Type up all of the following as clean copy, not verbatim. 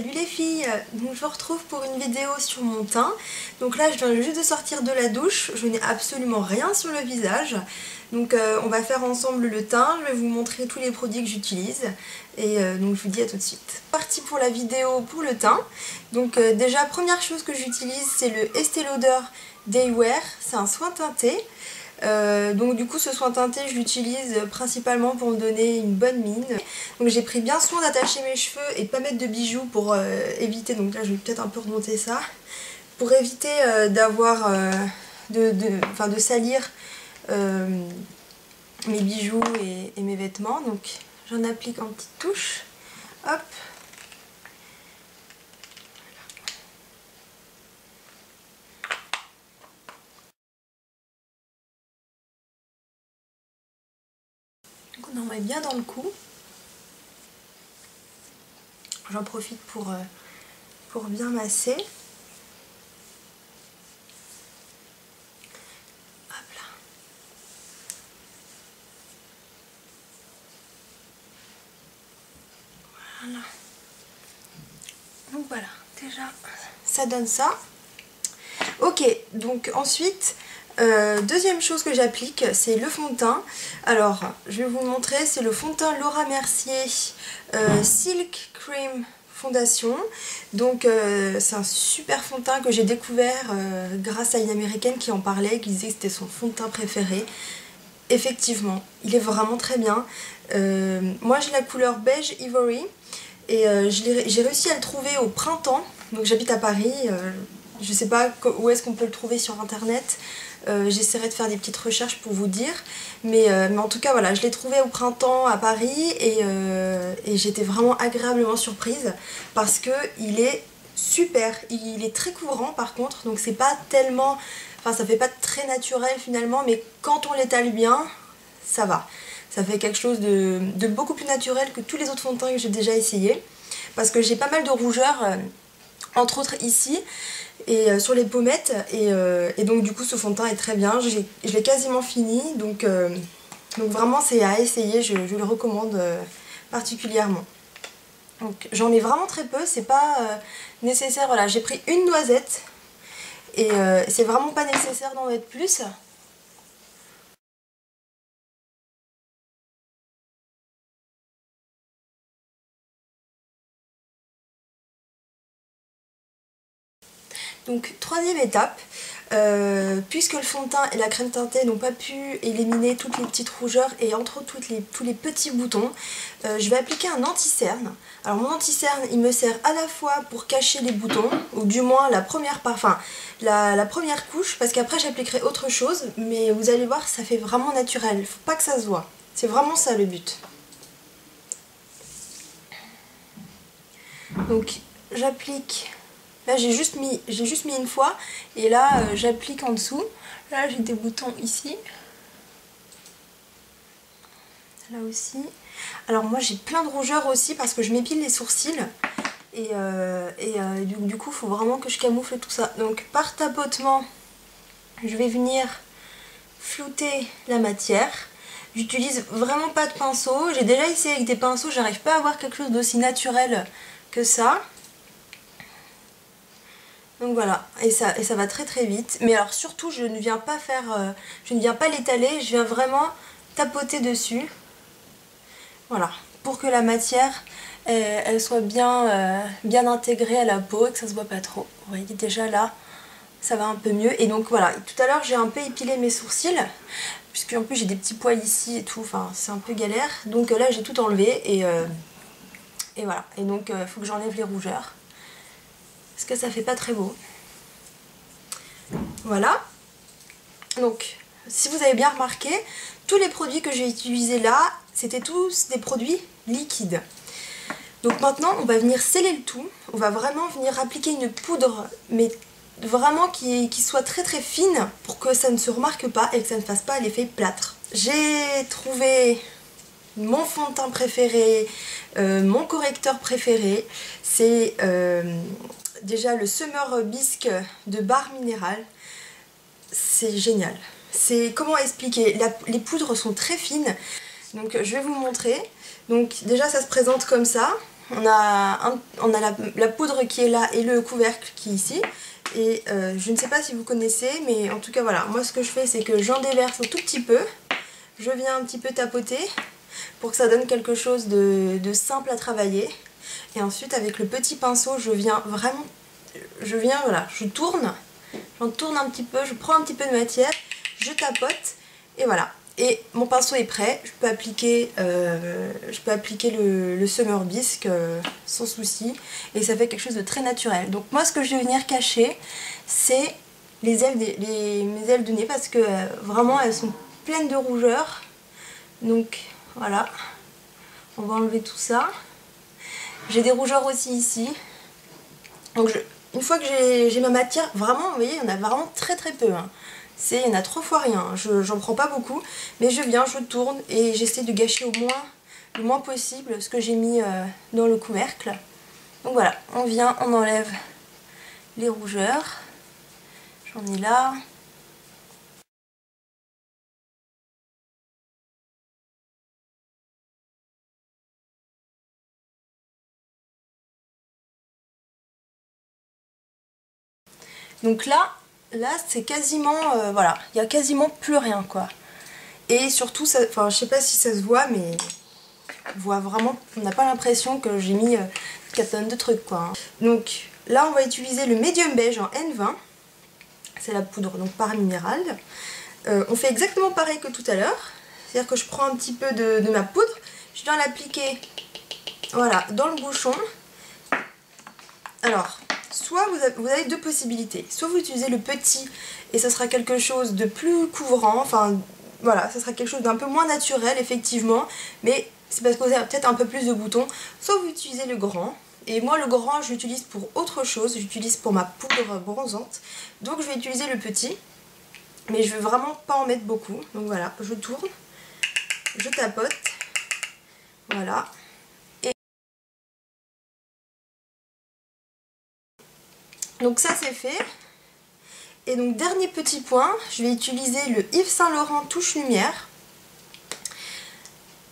Salut les filles, donc je vous retrouve pour une vidéo sur mon teint. Donc là je viens juste de sortir de la douche, je n'ai absolument rien sur le visage. Donc on va faire ensemble le teint, je vais vous montrer tous les produits que j'utilise. Et donc je vous dis à tout de suite. Parti pour la vidéo pour le teint. Donc déjà première chose que j'utilise c'est le Estée Lauder Day Wear, c'est un soin teinté. Donc du coup ce soin teinté je l'utilise principalement pour me donner une bonne mine. Donc j'ai pris bien soin d'attacher mes cheveux et de pas mettre de bijoux pour éviter, donc là je vais peut-être un peu remonter ça, pour éviter d'avoir de salir mes bijoux et mes vêtements. Donc j'en applique en petites touches, hop. Donc on en met bien dans le cou. J'en profite pour bien masser. Hop là. Voilà. Donc voilà, déjà ça donne ça. Ok, donc ensuite, deuxième chose que j'applique, c'est le fond de teint. Alors, je vais vous le montrer, c'est le fond de teint Laura Mercier Silk Cream Fondation. Donc c'est un super fond de teint que j'ai découvert grâce à une américaine qui en parlait, qui disait que c'était son fond de teint préféré. Effectivement, il est vraiment très bien. Moi j'ai la couleur beige ivory et j'ai réussi à le trouver au printemps. Donc j'habite à Paris. Je sais pas où est-ce qu'on peut le trouver sur internet, j'essaierai de faire des petites recherches pour vous dire, mais en tout cas voilà, je l'ai trouvé au printemps à Paris et j'étais vraiment agréablement surprise parce que il est super, il est très couvrant par contre, donc c'est pas tellement, enfin ça fait pas très naturel finalement, mais quand on l'étale bien, ça va. Ça fait quelque chose de beaucoup plus naturel que tous les autres fonds de teint que j'ai déjà essayé, parce que j'ai pas mal de rougeurs, entre autres ici, et sur les pommettes, et donc du coup ce fond de teint est très bien, je l'ai quasiment fini, donc vraiment c'est à essayer, je le recommande particulièrement. Donc j'en mets vraiment très peu, c'est pas nécessaire, voilà, j'ai pris une noisette et c'est vraiment pas nécessaire d'en mettre plus. Donc troisième étape, puisque le fond de teint et la crème teintée n'ont pas pu éliminer toutes les petites rougeurs et entre autres tous les petits boutons, je vais appliquer un anti-cerne. Alors mon anti-cerne il me sert à la fois pour cacher les boutons, ou du moins la première couche, parce qu'après j'appliquerai autre chose, mais vous allez voir ça fait vraiment naturel, il faut pas que ça se voit, c'est vraiment ça le but. Donc j'applique. Là j'ai juste mis une fois et là j'applique en dessous. Là j'ai des boutons ici. Là aussi. Alors moi j'ai plein de rougeurs aussi parce que je m'épile les sourcils. Et du coup il faut vraiment que je camoufle tout ça. Donc par tapotement je vais venir flouter la matière. J'utilise vraiment pas de pinceau. J'ai déjà essayé avec des pinceaux, j'arrive pas à avoir quelque chose d'aussi naturel que ça. Donc voilà, et ça va très très vite. Mais alors surtout je ne viens pas l'étaler, je viens vraiment tapoter dessus. Voilà, pour que la matière elle soit bien intégrée à la peau et que ça se voit pas trop. Vous voyez déjà là, ça va un peu mieux. Et donc voilà, tout à l'heure j'ai un peu épilé mes sourcils, puisque en plus j'ai des petits poils ici et tout, enfin c'est un peu galère. Donc là j'ai tout enlevé et voilà. Et donc il faut que j'enlève les rougeurs. Parce que ça fait pas très beau. Voilà. Donc, si vous avez bien remarqué, tous les produits que j'ai utilisés là, c'était tous des produits liquides. Donc maintenant, on va venir sceller le tout. On va vraiment venir appliquer une poudre, mais vraiment qui soit très très fine pour que ça ne se remarque pas et que ça ne fasse pas l'effet plâtre. J'ai trouvé mon fond de teint préféré, mon correcteur préféré, c'est déjà le Summer Bisque de Barre Minéral. C'est génial. Comment expliquer, les poudres sont très fines, donc je vais vous montrer. Donc déjà ça se présente comme ça, on a la poudre qui est là et le couvercle qui est ici. Et je ne sais pas si vous connaissez, mais en tout cas voilà, moi ce que je fais c'est que j'en déverse un tout petit peu. Je viens un petit peu tapoter pour que ça donne quelque chose de simple à travailler. Et ensuite avec le petit pinceau je viens vraiment, voilà, j'en tourne un petit peu, je prends un petit peu de matière, je tapote et voilà. Et mon pinceau est prêt, je peux appliquer le Summer Bisque sans souci. Et ça fait quelque chose de très naturel. Donc moi ce que je vais venir cacher, c'est mes ailes de nez parce que vraiment elles sont pleines de rougeur. Donc voilà, on va enlever tout ça. J'ai des rougeurs aussi ici. Donc une fois que j'ai ma matière, vraiment, vous voyez, il y en a vraiment très peu. Hein. Il y en a 3 fois rien, j'en prends pas beaucoup, mais je viens, je tourne et j'essaie de gâcher le moins possible ce que j'ai mis dans le couvercle. Donc voilà, on vient, on enlève les rougeurs, j'en ai là. Donc là c'est quasiment, voilà, il n'y a quasiment plus rien quoi. Et surtout, enfin je sais pas si ça se voit, mais on voit vraiment, on n'a pas l'impression que j'ai mis 4 tonnes de trucs quoi. Hein. Donc là on va utiliser le Medium Beige en N20, c'est la poudre donc par minérale. On fait exactement pareil que tout à l'heure, c'est-à-dire que je prends un petit peu de ma poudre, je viens l'appliquer voilà, dans le bouchon. Alors, soit vous avez 2 possibilités, soit vous utilisez le petit et ça sera quelque chose de plus couvrant, enfin voilà, ça sera quelque chose d'un peu moins naturel effectivement, mais c'est parce que vous avez peut-être un peu plus de boutons, soit vous utilisez le grand, et moi le grand je l'utilise pour autre chose, j'utilise pour ma poudre bronzante, donc je vais utiliser le petit, mais je veux vraiment pas en mettre beaucoup, donc voilà, je tourne, je tapote, voilà. Donc ça c'est fait. Et donc dernier petit point, je vais utiliser le Yves Saint Laurent Touche Lumière.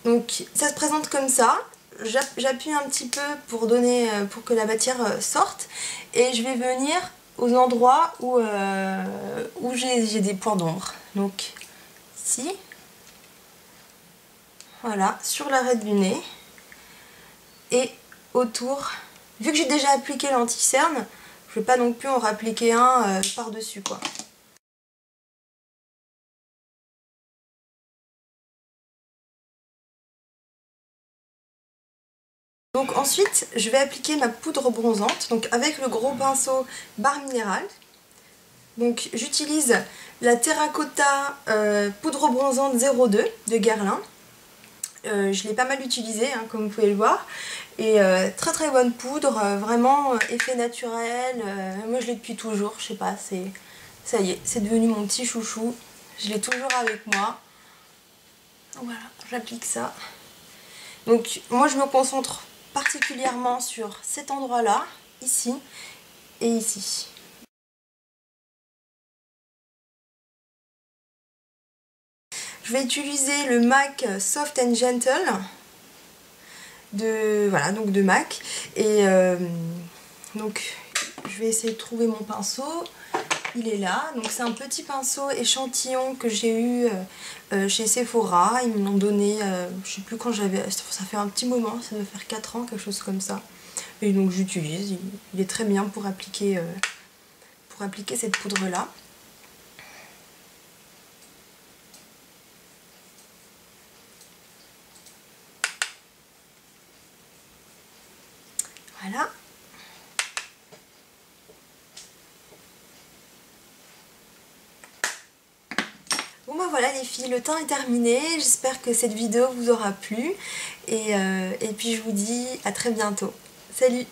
Donc ça se présente comme ça. J'appuie un petit peu pour que la matière sorte. Et je vais venir aux endroits où j'ai des points d'ombre. Donc ici. Voilà, sur l'arête du nez. Et autour. Vu que j'ai déjà appliqué l'anti-cerne, je ne vais pas non plus en rappliquer un par-dessus quoi. Donc ensuite, je vais appliquer ma poudre bronzante, donc avec le gros pinceau Barre Minérale. Donc j'utilise la Terracotta poudre bronzante 02 de Guerlain. Je l'ai pas mal utilisée, hein, comme vous pouvez le voir. Et très bonne poudre, vraiment effet naturel. Moi je l'ai depuis toujours, je sais pas, ça y est, c'est devenu mon petit chouchou. Je l'ai toujours avec moi. Voilà, j'applique ça. Donc moi je me concentre particulièrement sur cet endroit-là, ici et ici. Je vais utiliser le MAC Soft and Gentle de MAC et donc je vais essayer de trouver mon pinceau. Il est là, donc c'est un petit pinceau échantillon que j'ai eu chez Sephora, ils me l'ont donné, je sais plus quand j'avais, ça fait un petit moment, ça doit faire 4 ans, quelque chose comme ça. Et donc j'utilise, il est très bien pour appliquer cette poudre là. Voilà. Bon bah voilà les filles, le temps est terminé, j'espère que cette vidéo vous aura plu et puis je vous dis à très bientôt. Salut!